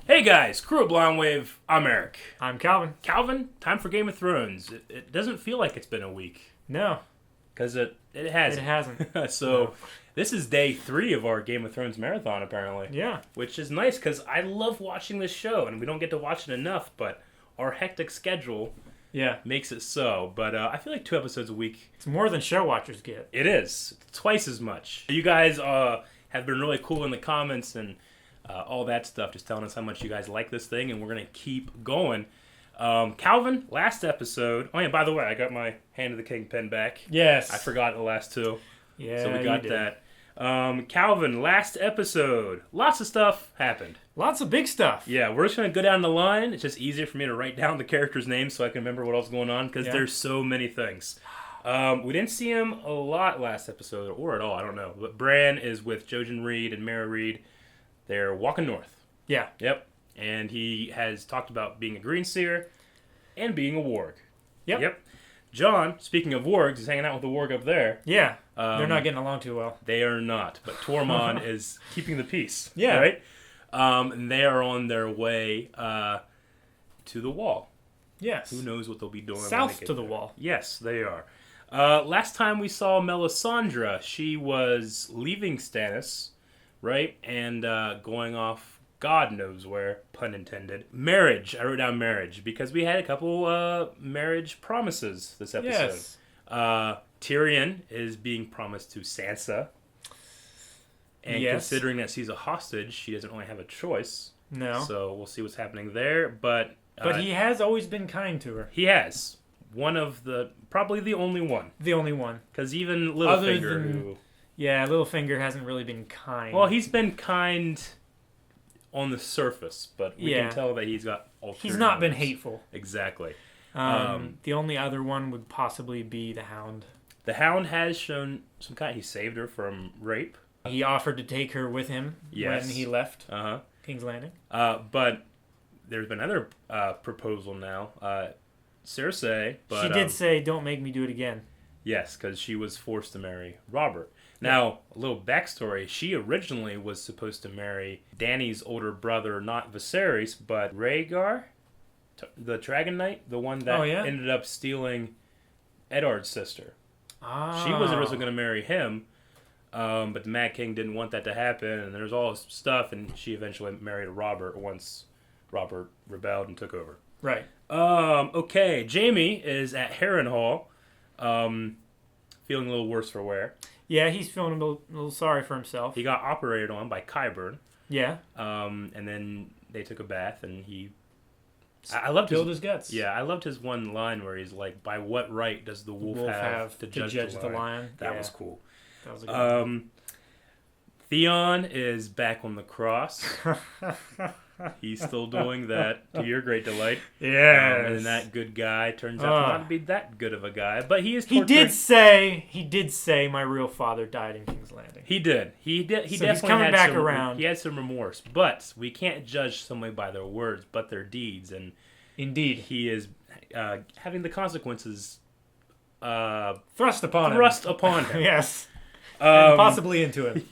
Hey guys, Crew of Blonde Wave, I'm Eric. I'm Calvin. Calvin, time for Game of Thrones. It doesn't feel like it's been a week. No, Because it it hasn't. hasn't. So, No. this is day 3 of our Game of Thrones marathon, apparently. Yeah. Which is nice, because I love watching this show, and we don't get to watch it enough, but our hectic schedule Yeah. makes it so. But I feel like 2 episodes a week. It's more than show watchers get. It is. Twice as much. You guys have been really cool in the comments and all that stuff, just telling us how much you guys like this thing, and we're going to keep going. Calvin, last episode... Oh, yeah, by the way, I got my Hand of the King pen back. Yes. I forgot the last 2, Yeah, so we got you did. that. Calvin, last episode. Lots of stuff happened. Lots of big stuff. Yeah, we're just going to go down the line. It's just easier for me to write down the characters' names so I can remember what else is going on, because there's so many things. We didn't see him a lot last episode, or at all, I don't know. But Bran is with Jojen Reed and Mara Reed. They're walking north. Yeah. Yep. And he has talked about being a green seer and being a warg. Yep. John, speaking of wargs, is hanging out with the warg up there. Yeah. They're not getting along too well. They are not. But Tormund is keeping the peace. Yeah. Right? And they are on their way to the wall. Yes. Who knows what they'll be doing when they South get to the there. wall. Yes, they are. Last time we saw Melisandre, she was leaving Stannis, right? And going off God knows where, pun intended. Marriage. I wrote down marriage because we had a couple marriage promises this episode. Yes. Tyrion is being promised to Sansa. And Yes. considering that she's a hostage, she doesn't really have a choice. No. So we'll see what's happening there. But But he has always been kind to her. he has. One of the... Probably the only one. The only one. Because even Other Littlefinger, than- who... Yeah, Littlefinger hasn't really been kind. Well, he's been kind on the surface, but we Yeah. can tell that he's got ulterior He's not been motives. hateful. Exactly. The only other one would possibly be the Hound. The Hound has shown some kind... He saved her from rape. He offered to take her with him Yes. when he left Uh-huh. King's Landing. But there's been another proposal now. Cersei, but... She did say, "Don't make me do it again." Yes, because she was forced to marry Robert. Now, a little backstory. She originally was supposed to marry Dany's older brother, not Viserys, but Rhaegar, the Dragon Knight, the one that ended up stealing Eddard's sister. Ah. She was originally going to marry him, but the Mad King didn't want that to happen, and there's all this stuff, and she eventually married Robert once Robert rebelled and took over. Right. Okay, Jaime is at Harrenhal, feeling a little worse for wear. Yeah, he's feeling a little sorry for himself. He got operated on by Qyburn, Yeah. and then they took a bath, and he... I loved Spilled his guts. Yeah, I loved his one line where he's like, "By what right does the wolf have to judge the lion?" That was cool. That was a good one. Theon is back on the cross. He's still doing that, to your great delight. Yes. And that good guy turns out to not be that good of a guy, but he is He torturing... did say my real father died in King's Landing. He did. He So definitely he's coming had back some, around. He had some remorse, but we can't judge somebody by their words, but their deeds. And Indeed. he is having the consequences Thrust upon him. Yes. And possibly into him.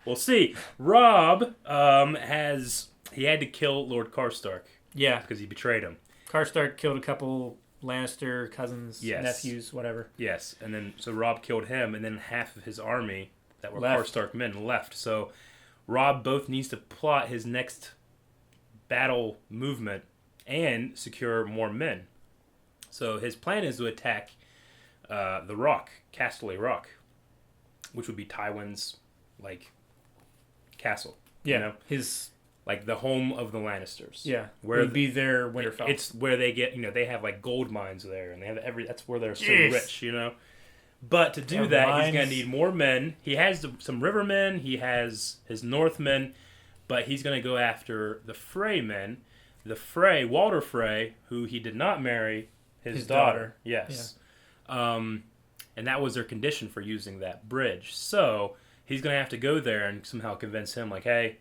We'll see. Robb he had to kill Lord Karstark Yeah. because he betrayed him. Karstark killed a couple Lannister cousins, Yes. nephews, whatever. Yes, and then so Robb killed him, and then half of his army that were Left. Karstark men left. So Robb both needs to plot his next battle movement and secure more men. So his plan is to attack the Rock, Casterly Rock, which would be Tywin's castle. Yeah. You know? His Like the home of the Lannisters. Yeah. Where would be their Winterfell. It's where they get, they have gold mines there, and they have that's where they're so Jeez. rich, But to do that, he's going to need more men. He has some rivermen, he has his Northmen, but he's going to go after the Frey men. The Frey, Walder Frey, who he did not marry, his daughter. Yes. Yeah. And that was their condition for using that bridge. So he's going to have to go there and somehow convince him, hey,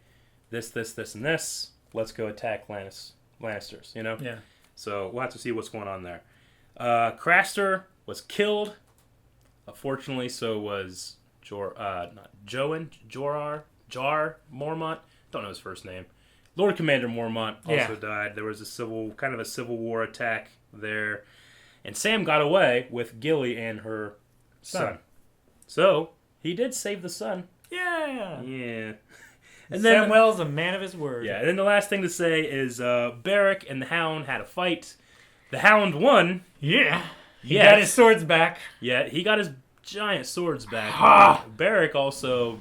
this, and this, let's go attack Lannisters, Yeah. So we'll have to see what's going on there. Craster was killed. Fortunately, so was Jar Mormont. Don't know his first name. Lord Commander Mormont also died. There was a civil war attack there. And Sam got away with Gilly and her son. So, he did save the son. Yeah. Yeah. And then Samwell's a man of his word. Yeah, and then the last thing to say is Beric and the Hound had a fight. The Hound won. Yeah. He got his swords back. Yeah, he got his giant swords back. Beric also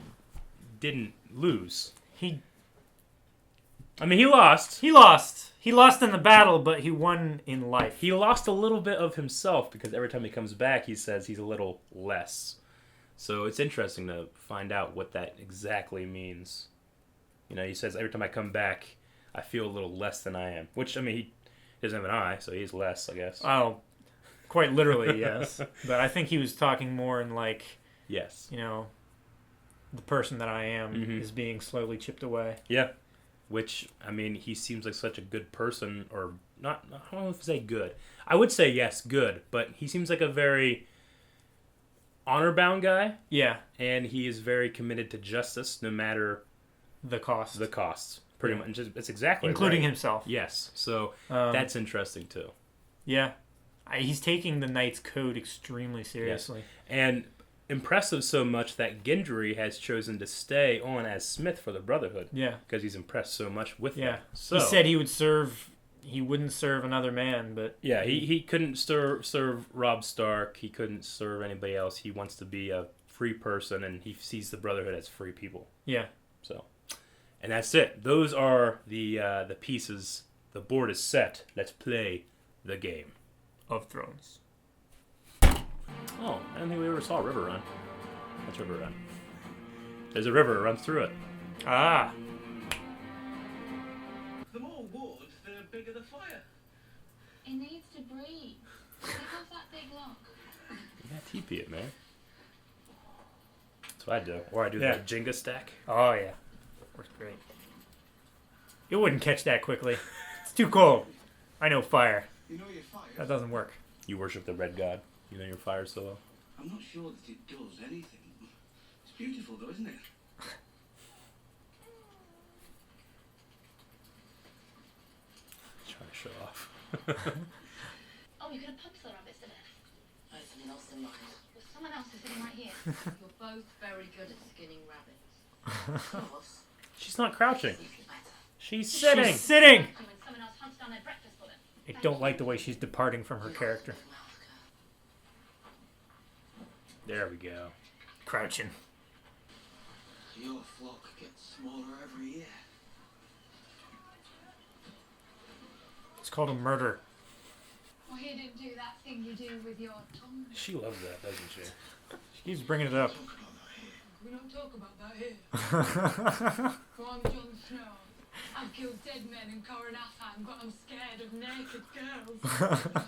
didn't lose. He lost. He lost. He lost in the battle, but he won in life. He lost a little bit of himself because every time he comes back, he says he's a little less. So it's interesting to find out what that exactly means. You know, he says, every time I come back, I feel a little less than I am. Which, I mean, he doesn't have an eye, so he's less, I guess. Oh, quite literally, yes. But I think he was talking more in like, yes, you know, the person that I am is being slowly chipped away. Yeah. Which, I mean, he seems like such a good person, or not, I don't know if to say good. I would say, yes, good, but he seems like a very honor-bound guy. Yeah. And he is very committed to justice, no matter the cost. The costs, pretty much. It's exactly including right. himself. Yes. So that's interesting too. Yeah, he's taking the Knight's Code extremely seriously, and impressive so much that Gendry has chosen to stay on as Smith for the Brotherhood. Yeah, because he's impressed so much with them. So he said he would serve. He wouldn't serve another man, but yeah, he couldn't serve Robb Stark. He couldn't serve anybody else. He wants to be a free person, and he sees the Brotherhood as free people. Yeah. So. And that's it. Those are the pieces. The board is set. Let's play the game of Thrones. Oh, I don't think we ever saw a river run. What's river run? There's a river that runs through it. Ah. The more wood, the bigger the fire. It needs to breathe. Take off that big lock. You gotta TP it, man. That's what I do. Or I do that Jenga stack. Oh, yeah. Works great. It wouldn't catch that quickly. It's too cold. I know fire. You know your fire? That doesn't work. You worship the red god. You know your fire so well. I'm not sure that it does anything. It's beautiful though, isn't it? Trying to show off. Oh, you're going to punch the rabbits to death? I have someone else in mind. Well, someone else is sitting right here. You're both very good at skinning rabbits. Close. She's not crouching. She's sitting. She's sitting. When someone else hunts down their breakfast for them. I don't like the way she's departing from her character. There we go. Crouching. Your flock gets smaller every year. It's called a murder. Well, he didn't do that thing you do with your tongue. She loves that, doesn't she? She keeps bringing it up. We don't talk about that here. Well, I'm Jon Snow. I've killed dead men in Coronathan, but I'm scared of naked girls.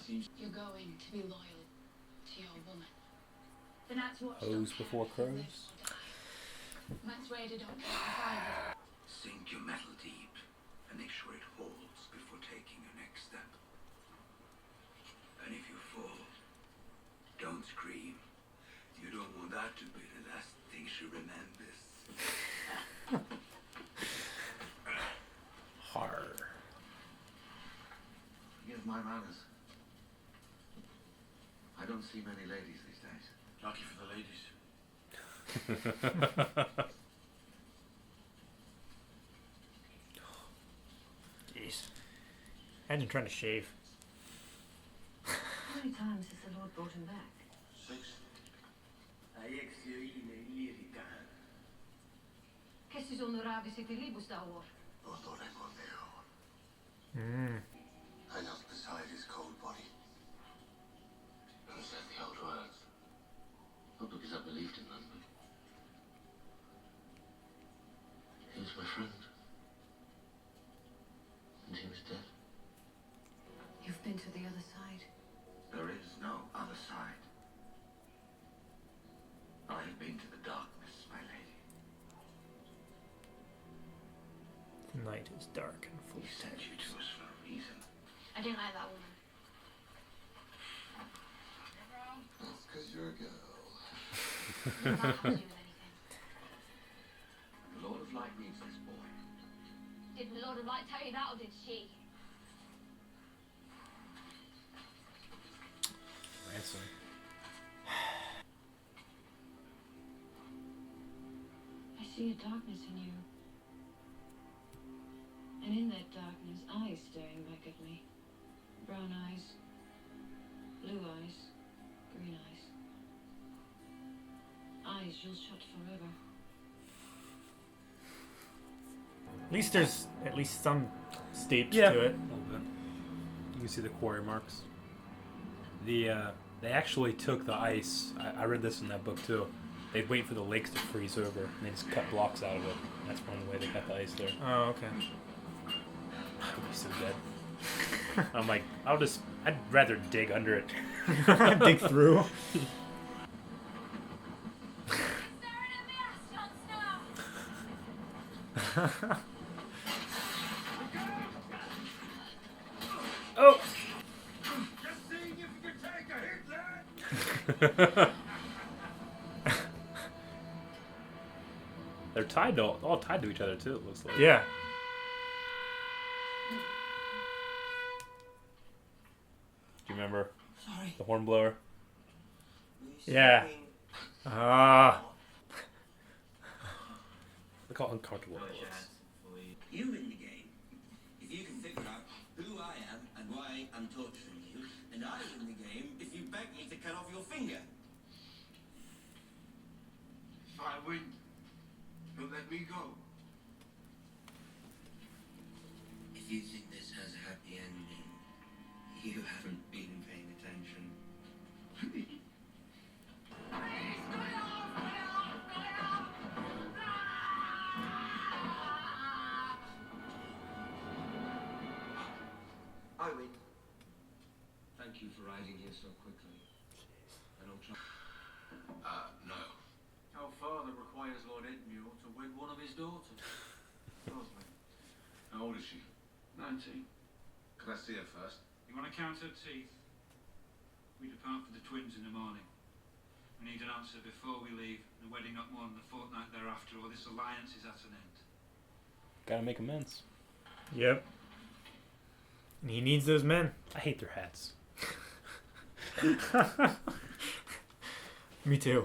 You're going to be loyal to your woman. The Night's Watch Hose before crows. Matt's Raider don't care either. Sink your metal deep and make sure it holds before taking your next step. And if you fall, don't scream. You don't want that to be the last thing she remembers. Har. Forgive my manners. I don't see many ladies these days. Lucky for the ladies. Jeez. Imagine trying to shave. How many times has the Lord brought him back? 6. Qu'est-ce qu'ils ont ravi c'était libre d'or? I knelt beside his cold body and said the old words. Not because I believed in them, but he was my friend. And he was dead. You've been to the other side. There is no other side. I have been to the darkness, my lady. The night is dark and full He of sent you to us for a reason. I didn't like that woman. That's because you're a girl. That has to do with anything. The Lord of Light needs this boy. Did the Lord of Light tell you that, or did she? Ransom. I see a darkness in you. And in that darkness, eyes staring back at me. Brown eyes, blue eyes, green eyes. Eyes you'll shut forever. At least there's at least some steep Yeah. to it. A little bit. You can see the quarry marks. They actually took the ice. I read this in that book too. They'd wait for the lakes to freeze over, and they just cut blocks out of it. That's one way they cut the ice there. Oh, okay. I would be so dead. I'm like, I'd rather dig under it. Dig through. Oh! Just seeing if you can take a hit, lad. They're tied to all tied to each other too. It looks like. Yeah. Do you remember Sorry. the hornblower? Yeah. Ah. Look how uncomfortable it looks. You win the game if you can figure out who I am and why I'm torturing you, and I win the game if you beg me to cut off your finger. If I win, you'll let me go. If you think this has a happy ending, you haven't been paying attention. I win. Thank you for riding here so quickly. I don't trust. No. Our father requires Lord Edmure to wed one of his daughters. Rosalind. How old is she? 19. Can I see her first? You want to count her teeth? We depart for the twins in the morning. We need an answer before we leave. The wedding not more than a fortnight thereafter, or this alliance is at an end. Gotta make amends. Yep. And he needs those men. I hate their hats. Me too.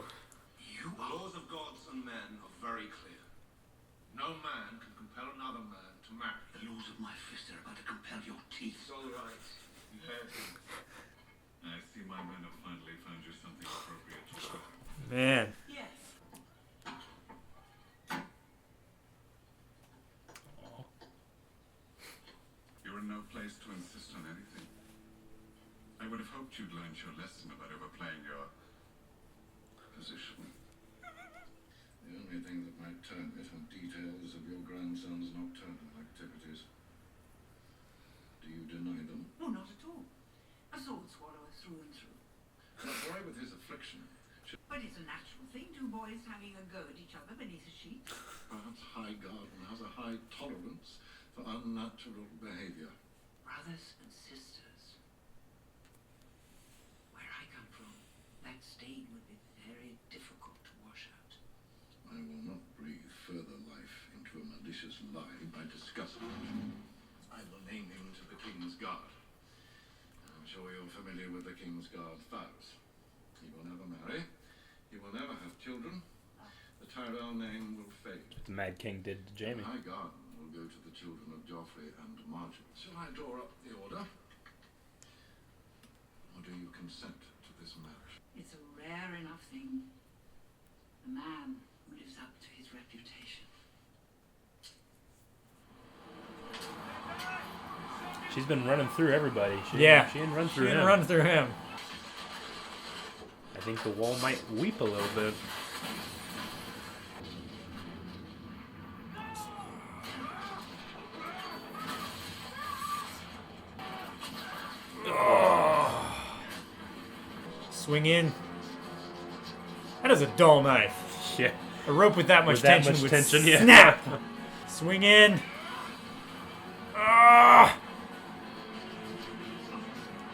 The laws of gods and men are very clear. No man can compel another man to marry. The laws of my fist are about to compel your teeth. It's all right. You heard him. I see my men have finally found you something appropriate to wear. Man. Yes. You're in no place to insist on anything. I would have hoped you'd learned your lesson about overplaying your position. The only thing that might turn it are details of your grandson's nocturnal activities. Do you deny them? No, not at all. A sword swallower through and through. A boy with his affliction should But it's a natural thing, two boys having a go at each other beneath a sheet. perhaps high garden has a high tolerance for unnatural behavior. Brothers and sisters. Where I come from, that stain would be very difficult to wash out. I will not breathe further life into a malicious lie by discussing it. I will name him to the King's Guard. I'm sure you're familiar with the King's Guard vows. He will never marry. He will never have children. The Tyrell name will fade. The Mad King did to Jamie. The High Garden will go to the children of Joffrey and Marjorie. Shall I draw up the order? Or do you consent to this marriage? It's a rare enough thing. A man who lives up to his reputation. She's been running through everybody. She didn't run through She him. didn't run through him. I think the wall might weep a little bit. Swing in. That is a dull knife. Yeah. A rope with that much With that tension much would tension, yeah. snap. Swing in. Ah!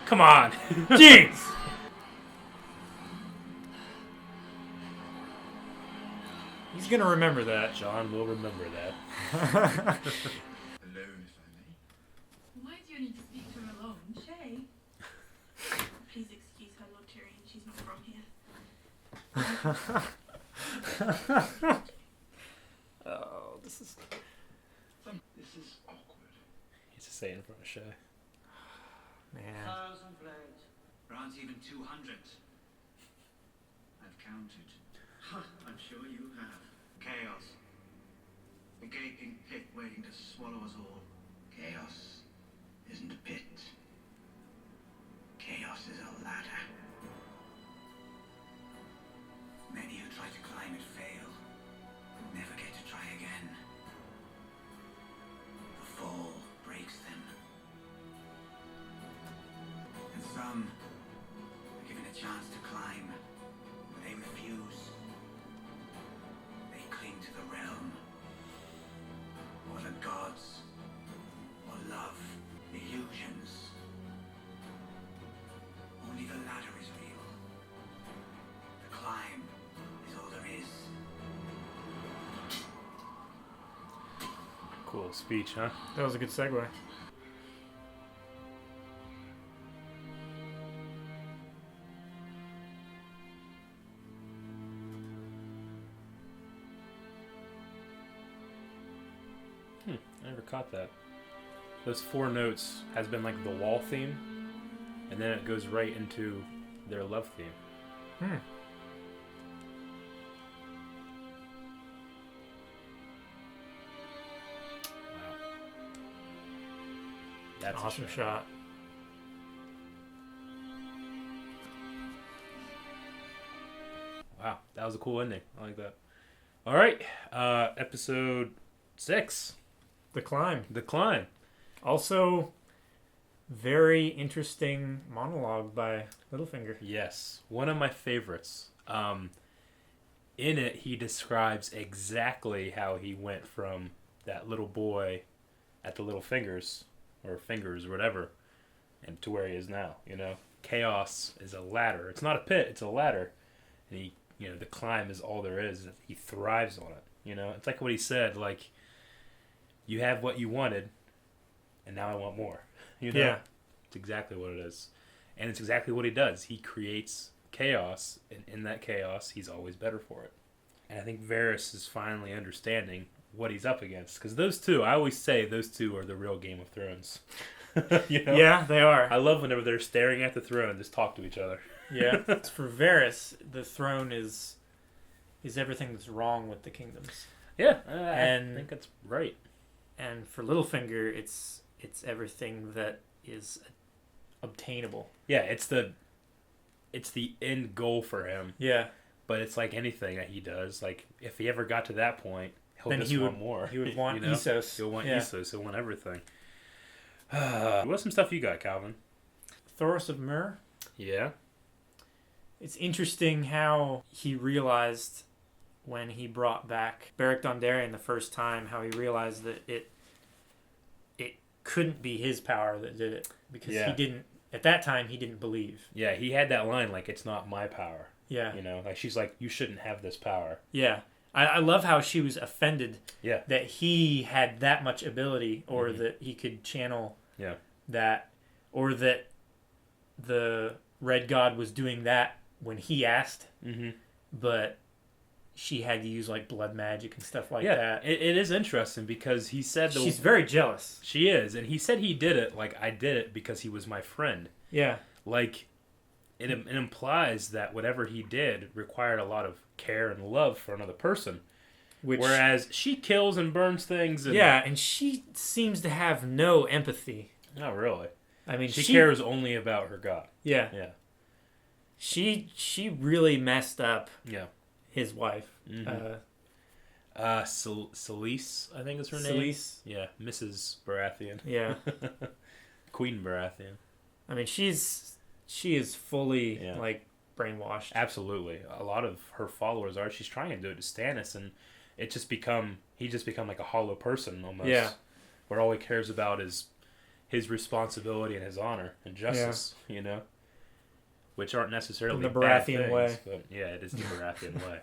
Come on. Jeez. He's gonna remember that. John will remember that. The I need to speak to her alone. Shay. Please excuse her, Lord Tyrion. She's not from here. Oh, this is awkward. He's just saying in front of Shay. man. 1,000 blades. There aren't even 200. I've counted. I'm sure you have. Chaos. A gaping pit waiting to swallow us all. Chaos isn't a pit. Chaos is a ladder. Many who try to climb it fail, but never get to try again. The fall breaks them. And some are given a chance to climb, but they refuse. They cling to the realm, or the gods, or love, illusions. Only the ladder is real. The climb is all there is. Cool speech, huh? That was a good segue. I never caught that. Those 4 notes has been like the wall theme, and then it goes right into their love theme. Hmm. Wow. That's Awesome a shot. Wow, that was a cool ending. I like that. All right, episode 6, The Climb. The Climb. Also, very interesting monologue by Littlefinger. Yes, one of my favorites. In it, he describes exactly how he went from that little boy at the Little Fingers, or Fingers, or whatever, and to where he is now. You know, chaos is a ladder. It's not a pit; it's a ladder, and he, you know, the climb is all there is. He thrives on it. You know, it's like what he said. Like, you have what you wanted, and now I want more. You know, Yeah. It's exactly what it is, and it's exactly what he does. He creates chaos, and in that chaos, he's always better for it. And I think Varys is finally understanding what he's up against, because those two, I always say, those two are the real Game of Thrones. You know? Yeah, they are. I love whenever they're staring at the throne and just talk to each other. Yeah. For Varys, the throne is everything that's wrong with the kingdoms. Yeah, And- I think that's right. And for Littlefinger, it's everything that is obtainable. Yeah, it's the end goal for him. Yeah. But it's like anything that he does. Like, if he ever got to that point, he'll Then just he want would- more. he would want you know? Essos. He'll want Yeah. Essos. He'll want everything. What's some stuff you got, Calvin? Thoros of Myr. Yeah. It's interesting how he realized when he brought back Beric Dondarrion the first time, how he realized that it couldn't be his power that did it, because Yeah. he didn't, at that time, he didn't believe. Yeah, he had that line, like, it's not my power. Yeah. You know, like, she's like, you shouldn't have this power. Yeah. I love how she was offended Yeah. that he had that much ability, or Mhm. that he could channel Yeah. that, or that the Red God was doing that when he asked, Mm-hmm. but she had to use like blood magic and stuff like yeah, that. it is interesting because he said She's very jealous. She is, and he said he did it, like, I did it because he was my friend. Yeah. Like, it implies that whatever he did required a lot of care and love for another person. Whereas she kills and burns things. And, yeah, and she seems to have no empathy. Not really. I mean, she cares only about her god. Yeah. Yeah. She really messed up. Yeah. His wife. Mm-hmm. Selyse, I think is her name. Selyse. Yeah, Mrs. Baratheon. Yeah. Queen Baratheon. I mean, she is fully like brainwashed. Absolutely. A lot of her followers are. She's trying to do it to Stannis, and he just become like a hollow person almost. Yeah. Where all he cares about is his responsibility and his honor and justice. Yeah. You know, which aren't necessarily the bad Baratheon things, way. but yeah, it is the Baratheon way.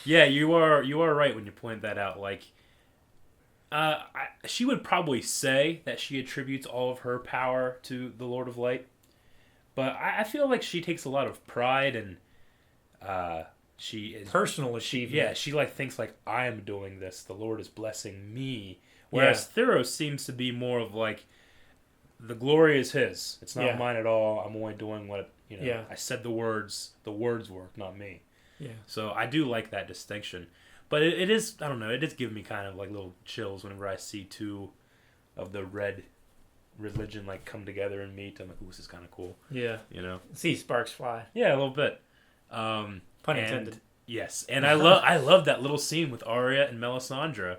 Yeah, you are right when you point that out. Like, She would probably say that she attributes all of her power to the Lord of Light, but I feel like she takes a lot of pride and she is personal achievement. Yeah, she like thinks like I am doing this. The Lord is blessing me. Whereas Theros seems to be more of like the glory is His. It's not mine at all. I'm only doing what I said. The words work, not me. Yeah. So I do like that distinction. But it is, I don't know, it does give me kind of like little chills whenever I see two of the red religion like come together and meet. I'm like, ooh, this is kind of cool. Yeah. See sparks fly. Yeah, a little bit. Pun intended. Yes. And I love that little scene with Arya and Melisandre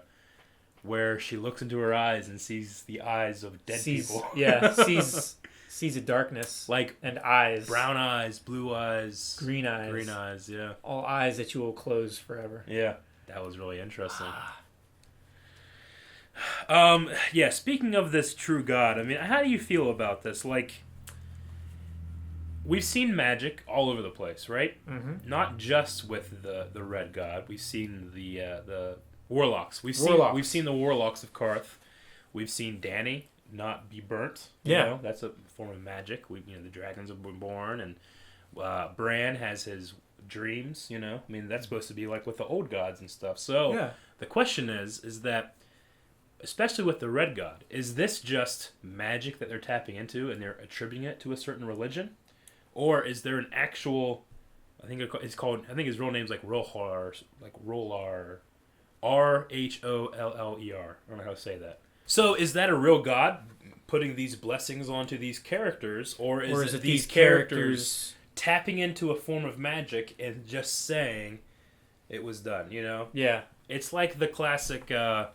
where she looks into her eyes and sees the eyes of dead people. Yeah, sees a darkness. Like and eyes. Brown eyes, blue eyes. Green eyes. Green eyes, yeah. All eyes that you will close forever. Yeah. That was really interesting. Speaking of this true God, I mean, how do you feel about this? Like, we've seen magic all over the place, right? Mm-hmm. Not just with the red god. We've seen the warlocks. We've seen the warlocks of Karth. We've seen Dany not be burnt. You know? That's a form of magic. The dragons have been born, and Bran has his dreams, I mean, that's supposed to be like with the old gods and stuff. So the question is that, especially with the red god, is this just magic that they're tapping into and they're attributing it to a certain religion, or is there an actual? I think his real name's like Rohlar, Rholler, I don't know how to say that. So is that a real god putting these blessings onto these characters, or is it these characters tapping into a form of magic and just saying it was done, Yeah. It's like the classic, a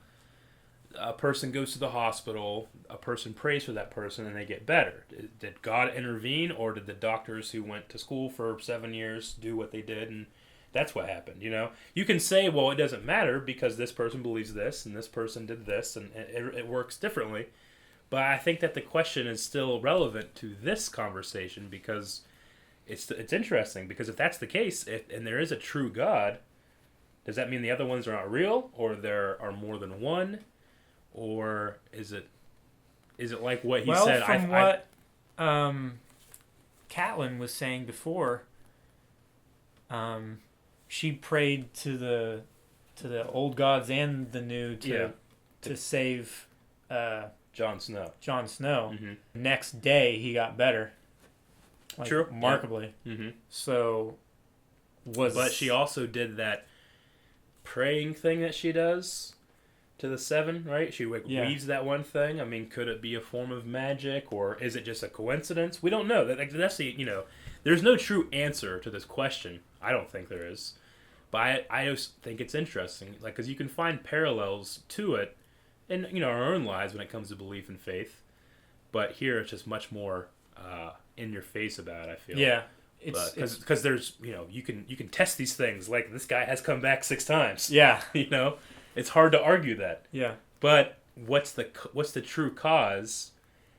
person goes to the hospital, a person prays for that person, and they get better. Did God intervene, or did the doctors who went to school for 7 years do what they did, and that's what happened, You can say, well, it doesn't matter because this person believes this, and this person did this, and it works differently. But I think that the question is still relevant to this conversation because it's interesting, because if that's the case, and there is a true God, does that mean the other ones are not real, or there are more than one, or is it like what he said? From what Catelyn was saying before, she prayed to the old gods and the new to save Jon Snow. Mm-hmm. Next day, he got better. True. Remarkably. Yeah. Mm-hmm. So, but she also did that praying thing that she does to the seven, right? She weaves that one thing. I mean, could it be a form of magic, or is it just a coincidence? We don't know. That's the there's no true answer to this question. I don't think there is, but I just think it's interesting, because you can find parallels to it in our own lives when it comes to belief and faith. But here it's just much more in your face about it, I feel. Yeah. Because there's you can test these things, like this guy has come back 6 times. Yeah. It's hard to argue that. Yeah. But what's the true cause?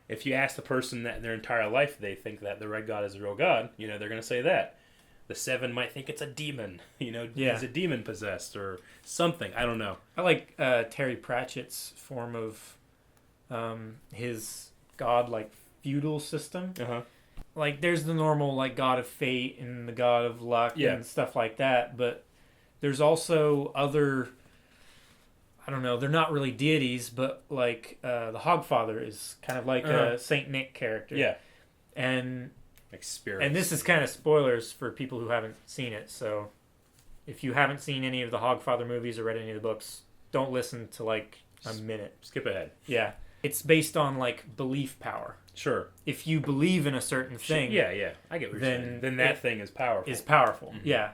If you ask the person that in their entire life they think that the red god is a real god, they're going to say that. The 7 might think it's a demon, he's a demon possessed or something. I don't know. I like Terry Pratchett's form of his god feudal system. Uh-huh. There's the normal god of fate and the god of luck and stuff like that, but there's also other, I don't know, they're not really deities, but the Hogfather is kind of like a Saint Nick character. Yeah. And spirits. And this is kind of spoilers for people who haven't seen it, so if you haven't seen any of the Hogfather movies or read any of the books, don't listen to a minute. Skip ahead. Yeah. It's based on belief power. Sure. If you believe in a certain thing, yeah, I get what you're saying. Then that thing is powerful. Mm-hmm. Yeah.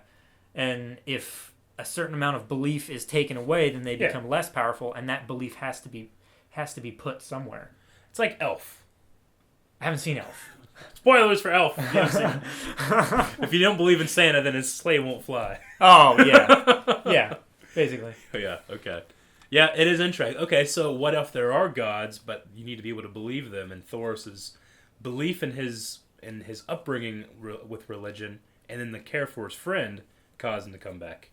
And if a certain amount of belief is taken away, then they become less powerful, and that belief has to be put somewhere. It's like Elf. I haven't seen Elf. Spoilers for Elf. If you don't believe in Santa, then his sleigh won't fly. Oh, yeah. Yeah, basically. Yeah, okay. Yeah, it is interesting. Okay, so what if there are gods, but you need to be able to believe them, and Thoris's belief in his upbringing with religion, and then the care for his friend caused him to come back.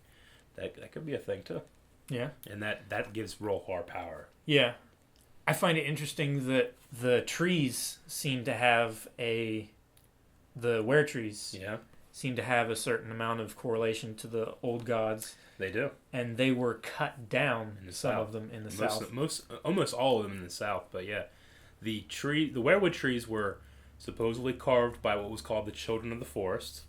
That could be a thing, too. Yeah. And that gives Rohlar power. Yeah. I find it interesting that the trees seem to have the were trees seem to have a certain amount of correlation to the old gods. They do. And they were cut down, in the some south. of them in the south. Almost all of them in the south, but yeah. The werewood trees were supposedly carved by what was called the Children of the Forest.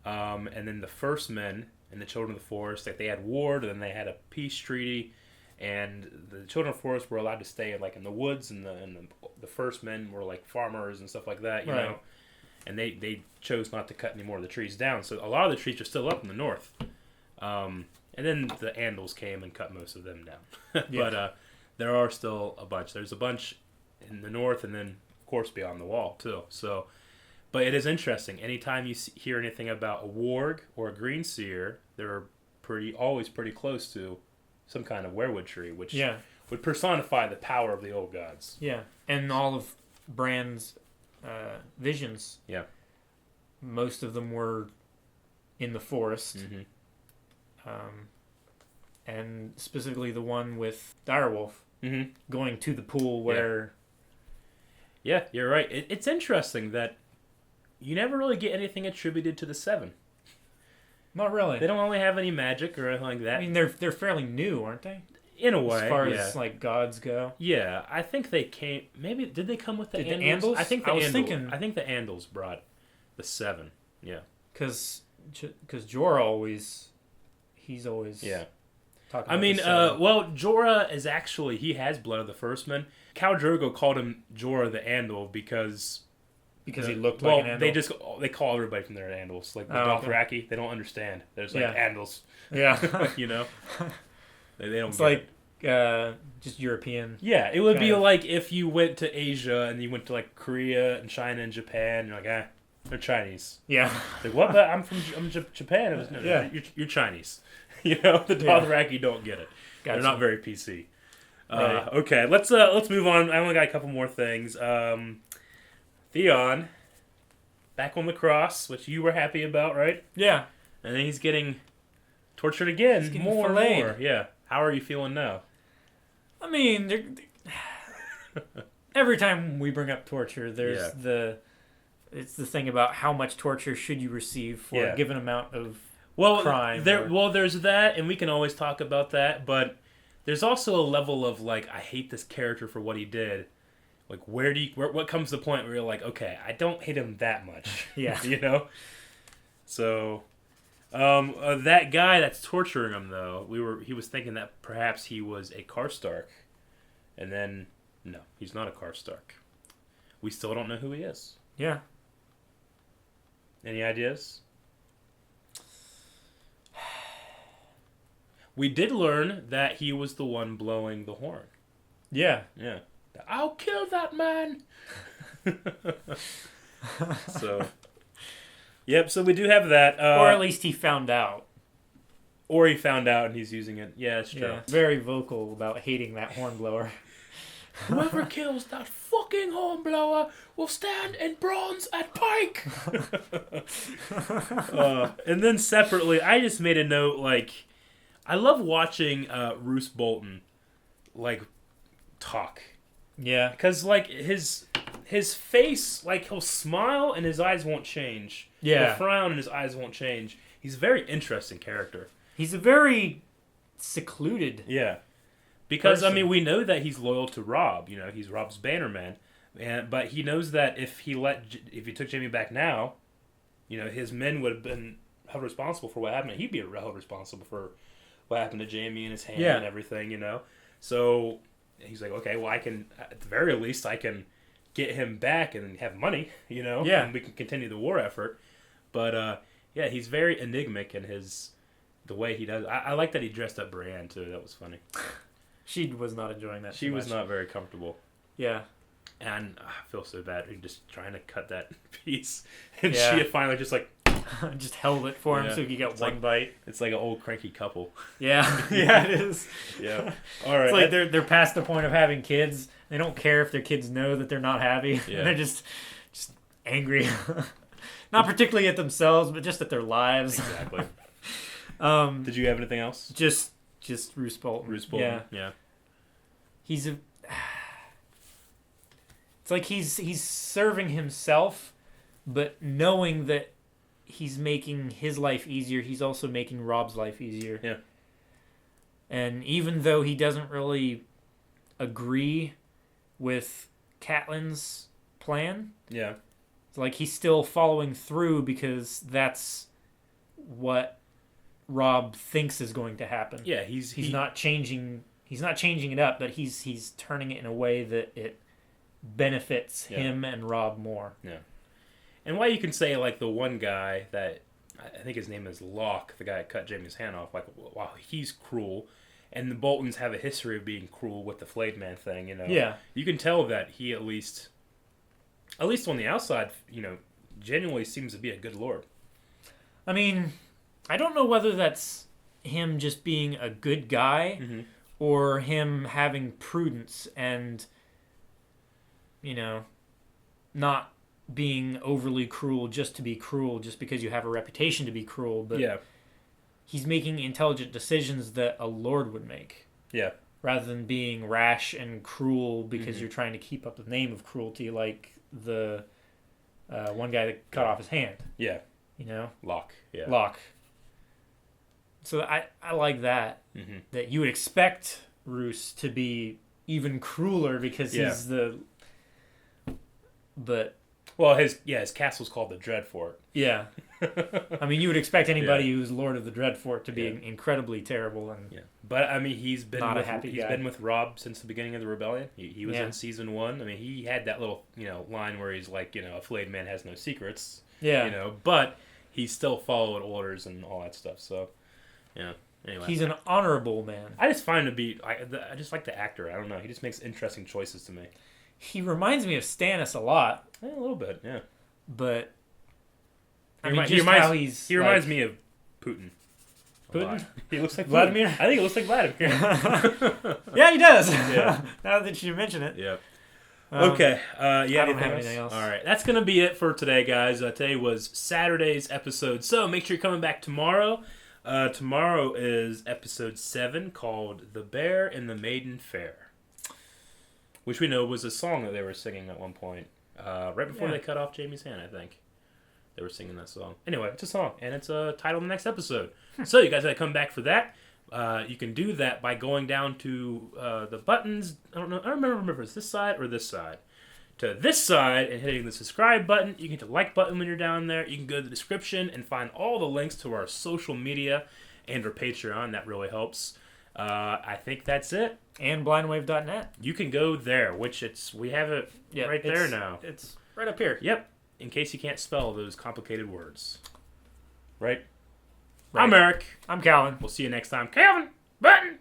And then the first men and the Children of the Forest, like they had warred, and then they had a peace treaty, and the Children of the Forest were allowed to stay in the woods, and the first men were like farmers and stuff like that, you know. And they chose not to cut any more of the trees down, so a lot of the trees are still up in the north. And then the Andals came and cut most of them down. But there are still a bunch. There's a bunch in the north, and then of course beyond the wall too. So, but it is interesting. Anytime you hear anything about a warg or a green seer, they're always pretty close to some kind of werewood tree, which would personify the power of the old gods. Yeah, and all of Bran's visions. Yeah, most of them were in the forest. Mm-hmm. And specifically the one with Direwolf mm-hmm. going to the pool where... Yeah, you're right. It's interesting that you never really get anything attributed to the Seven. Not really. They don't really have any magic or anything like that. I mean, they're fairly new, aren't they? In a way, as far as like gods go. Yeah, I think they came. Maybe did they come with the Andals? I think I think the Andals brought the Seven. Yeah, because Jorah he's always I mean, Jorah is actually, he has blood of the First Men. Khal Drogo called him Jorah the Andal because he looked like an Andal. They call everybody from there Andals, like the Dothraki. They don't understand. There's like Andals. Yeah, you know, they don't. It's like just European. Yeah, it would be like if you went to Asia and you went to like Korea and China and Japan. You're like, they're Chinese. Yeah. Like what? But I'm Japan. You're Chinese. You know, the Dothraki don't get it. Gotcha. They're not very PC. Right. Okay, let's move on. I only got a couple more things. Theon, back on the cross, which you were happy about, right? Yeah. And then he's getting tortured again, more and more. Yeah. How are you feeling now? I mean, every time we bring up torture, there's it's the thing about how much torture should you receive for a given amount of crime. There's that, and we can always talk about that, but there's also a level of like, I hate this character for what he did. Like, what comes to the point where you're like, okay, I don't hate him that much. Yeah. You know? So, that guy that's torturing him, though, he was thinking that perhaps he was a Karstark. And then, no, he's not a Karstark. We still don't know who he is. Yeah. Any ideas? We did learn that he was the one blowing the horn. Yeah. Yeah. I'll kill that man. So, yep. So we do have that. Or at least he found out. Or he found out and he's using it. Yeah, it's true. Yeah. Very vocal about hating that hornblower. Whoever kills that fucking hornblower will stand in bronze at Pike. And then separately, I just made a note, like, I love watching Roose Bolton, like, talk. Yeah. Because, like, his face, like, he'll smile and his eyes won't change. Yeah. He'll frown and his eyes won't change. He's a very interesting character. He's a very secluded Because, person. I mean, we know that he's loyal to Robb. You know, he's Robb's bannerman. But he knows that if he took Jaime back now, you know, his men would have been held responsible for what happened. He'd be held responsible for what happened to Jaime and his hand and everything, you know. So he's like, okay, well, I can, at the very least, I can get him back and have money, you know. Yeah. And we can continue the war effort. But, he's very enigmatic in the way he does. I like that he dressed up Brienne, too. That was funny. She was not enjoying that. She was not very comfortable. Yeah. And I feel so bad. Just trying to cut that piece. And she finally just like... just held it for him so he got one bite. It's like an old cranky couple. Yeah. Yeah, it is. Yeah. All right. It's like they're past the point of having kids. They don't care if their kids know that they're not happy. Yeah. They're just angry. Not particularly at themselves, but just at their lives. Exactly. Did you have anything else? Just Roose Bolton. Roose Bolton. Yeah. It's like he's serving himself, but knowing that he's making his life easier, he's also making Rob's life easier. Yeah. And even though he doesn't really agree with Catelyn's plan, Yeah. it's like he's still following through because that's what Rob thinks is going to happen. Yeah, he's not changing it up, but he's turning it in a way that it benefits him and Rob more. Yeah. And why you can say, like, the one guy that, I think his name is Locke, the guy that cut Jaime's hand off, like, wow, he's cruel. And the Boltons have a history of being cruel with the flayed man thing, you know. Yeah. You can tell that he at least on the outside, you know, genuinely seems to be a good lord. I mean, I don't know whether that's him just being a good guy or him having prudence and, you know, not being overly cruel just to be cruel just because you have a reputation to be cruel. But he's making intelligent decisions that a lord would make. Yeah. Rather than being rash and cruel because you're trying to keep up the name of cruelty, like the one guy that cut off his hand. Yeah. You know? Locke. Yeah. Locke. So I like that. That you would expect Roose to be even crueler because he's the... But... Well, his castle's called the Dreadfort. Yeah. I mean, you would expect anybody who's Lord of the Dreadfort to be incredibly terrible. And But, I mean, he's been been with Rob since the beginning of the rebellion. He was in season 1. I mean, he had that little, you know, line where he's like, you know, a flayed man has no secrets. Yeah. You know, but he still followed orders and all that stuff. So, yeah. Anyway. He's an honorable man. I just find him to be... I just like the actor. I don't know. He just makes interesting choices to me. He reminds me of Stannis a lot. A little bit, yeah. But... He reminds me of Putin. Putin? He looks like Vladimir? Putin. I think he looks like Vladimir. Yeah, he does. Yeah. Now that you mention it. Yeah. Okay. I don't have anything else. All right. That's going to be it for today, guys. Today was Saturday's episode. So make sure you're coming back tomorrow. Tomorrow is episode 7 called The Bear and the Maiden Fair, which we know was a song that they were singing at one point. Right before they cut off Jaime's hand, I think. They were singing that song. Anyway, it's a song, and it's a title of the next episode. So you guys got to come back for that. You can do that by going down to the buttons. I don't remember if it's this side or this side. To this side and hitting the subscribe button. You can hit the like button when you're down there. You can go to the description and find all the links to our social media and our Patreon. That really helps. I think that's it. And blindwave.net. You can go there, which we have it right there now. It's right up here. Yep. In case you can't spell those complicated words. Right? I'm Eric. I'm Calvin. We'll see you next time. Calvin! Button!